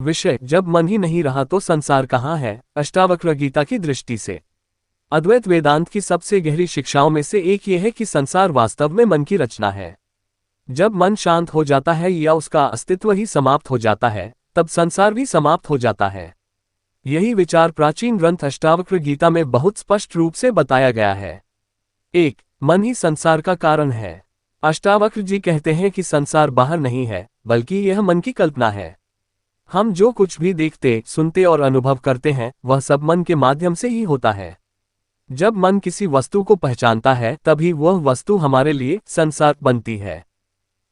विषय जब मन ही नहीं रहा तो संसार कहाँ है। अष्टावक्र गीता की दृष्टि से अद्वैत वेदांत की सबसे गहरी शिक्षाओं में से एक यह है कि संसार वास्तव में मन की रचना है। जब मन शांत हो जाता है या उसका अस्तित्व ही समाप्त हो जाता है, तब संसार भी समाप्त हो जाता है। यही विचार प्राचीन ग्रंथ अष्टावक्र गीता में बहुत स्पष्ट रूप से बताया गया है। 1. मन ही संसार का कारण है। अष्टावक्र जी कहते हैं कि संसार बाहर नहीं है, बल्कि यह मन की कल्पना है। हम जो कुछ भी देखते, सुनते और अनुभव करते हैं, वह सब मन के माध्यम से ही होता है। जब मन किसी वस्तु को पहचानता है, तभी वह वस्तु हमारे लिए संसार बनती है।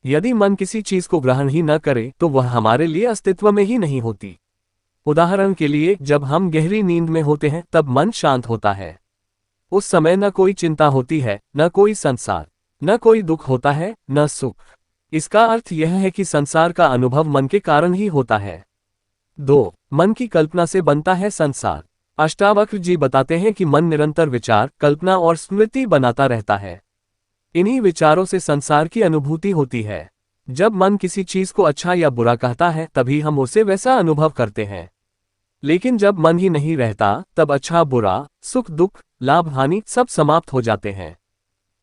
यदि मन किसी चीज को ग्रहण ही न करे, तो वह हमारे लिए अस्तित्व में ही नहीं होती। उदाहरण के लिए, जब हम गहरी नींद में होते हैं, तब मन शांत होता है। उस समय न कोई चिंता होती है, न कोई संसार, न कोई दुख होता है, न सुख। इसका अर्थ यह है कि संसार का अनुभव मन के कारण ही होता है। 2. मन की कल्पना से बनता है संसार। अष्टावक्र जी बताते हैं कि मन निरंतर विचार, कल्पना और स्मृति बनाता रहता है। इन्हीं विचारों से संसार की अनुभूति होती है। जब मन किसी चीज को अच्छा या बुरा कहता है, तभी हम उसे वैसा अनुभव करते हैं। लेकिन जब मन ही नहीं रहता, तब अच्छा बुरा, सुख दुख, लाभ हानि सब समाप्त हो जाते हैं।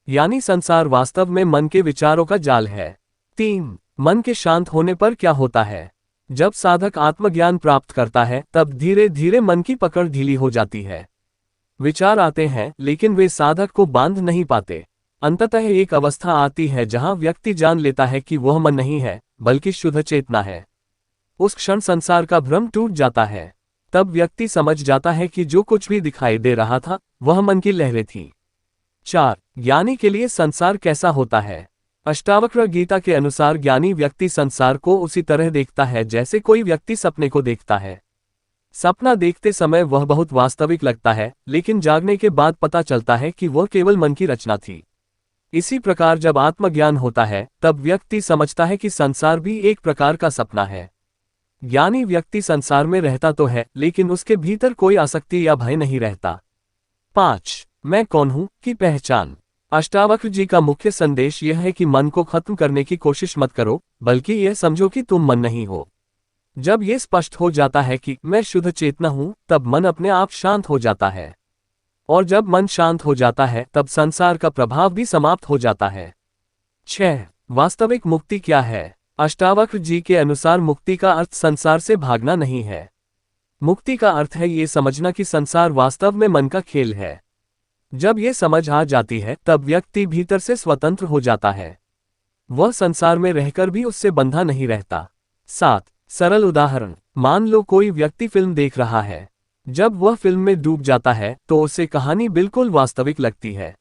यानी संसार वास्तव में मन के विचारों का जाल है। 3. मन के शांत होने पर क्या होता है। जब साधक आत्मज्ञान प्राप्त करता है, तब धीरे धीरे मन की पकड़ ढीली हो जाती है। विचार आते हैं, लेकिन वे साधक को बांध नहीं पाते। अंततः एक अवस्था आती है जहां व्यक्ति जान लेता है कि वह मन नहीं है, बल्कि शुद्ध चेतना है। उस क्षण संसार का भ्रम टूट जाता है। तब व्यक्ति समझ जाता है कि जो कुछ भी दिखाई दे रहा था, वह मन की लहरें थीं। 4. ज्ञानी के लिए संसार कैसा होता है। अष्टावक्र गीता के अनुसार ज्ञानी व्यक्ति संसार को उसी तरह देखता है जैसे कोई व्यक्ति सपने को देखता है। सपना देखते समय वह बहुत वास्तविक लगता है, लेकिन जागने के बाद पता चलता है कि वह केवल मन की रचना थी। इसी प्रकार जब आत्मज्ञान होता है, तब व्यक्ति समझता है कि संसार भी एक प्रकार का सपना है। ज्ञानी व्यक्ति संसार में रहता तो है, लेकिन उसके भीतर कोई आसक्ति या भय नहीं रहता। 5. मैं कौन हूं की पहचान। अष्टावक्र जी का मुख्य संदेश यह है कि मन को खत्म करने की कोशिश मत करो, बल्कि यह समझो कि तुम मन नहीं हो। जब यह स्पष्ट हो जाता है कि मैं शुद्ध चेतना हूं, तब मन अपने आप शांत हो जाता है। और जब मन शांत हो जाता है, तब संसार का प्रभाव भी समाप्त हो जाता है। 6. वास्तविक मुक्ति क्या है। अष्टावक्र जी के अनुसार मुक्ति का अर्थ संसार से भागना नहीं है। मुक्ति का अर्थ है ये समझना कि संसार वास्तव में मन का खेल है। जब ये समझ आ जाती है, तब व्यक्ति भीतर से स्वतंत्र हो जाता है। वह संसार में रहकर भी उससे बंधा नहीं रहता। 7. सरल उदाहरण। मान लो कोई व्यक्ति फिल्म देख रहा है। जब वह फिल्म में डूब जाता है, तो उसे कहानी बिल्कुल वास्तविक लगती है।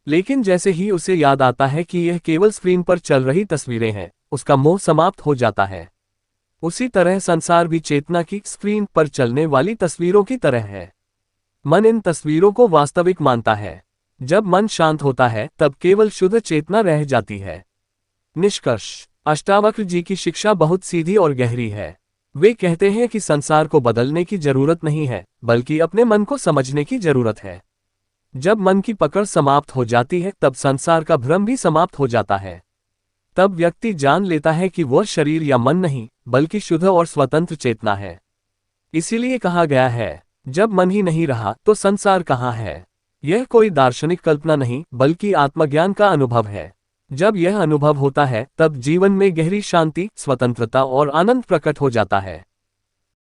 लेकिन जैसे ही उसे याद आता है कि यह केवल स्क्रीन पर चल रही तस्वीरें हैं, उसका मोह समाप्त हो जाता है। उसी तरह संसार भी चेतना की स्क्रीन पर चलने वाली तस्वीरों की तरह है। मन इन तस्वीरों को वास्तविक मानता है। जब मन शांत होता है, तब केवल शुद्ध चेतना रह जाती है। निष्कर्ष। अष्टावक्र जी की शिक्षा बहुत सीधी और गहरी है। वे कहते हैं कि संसार को बदलने की जरूरत नहीं है, बल्कि अपने मन को समझने की जरूरत है। जब मन की पकड़ समाप्त हो जाती है, तब संसार का भ्रम भी समाप्त हो जाता है। तब व्यक्ति जान लेता है कि वह शरीर या मन नहीं, बल्कि शुद्ध और स्वतंत्र चेतना है। इसीलिए कहा गया है, जब मन ही नहीं रहा तो संसार कहाँ है। यह कोई दार्शनिक कल्पना नहीं, बल्कि आत्मज्ञान का अनुभव है। जब यह अनुभव होता है, तब जीवन में गहरी शांति, स्वतंत्रता और आनंद प्रकट हो जाता है।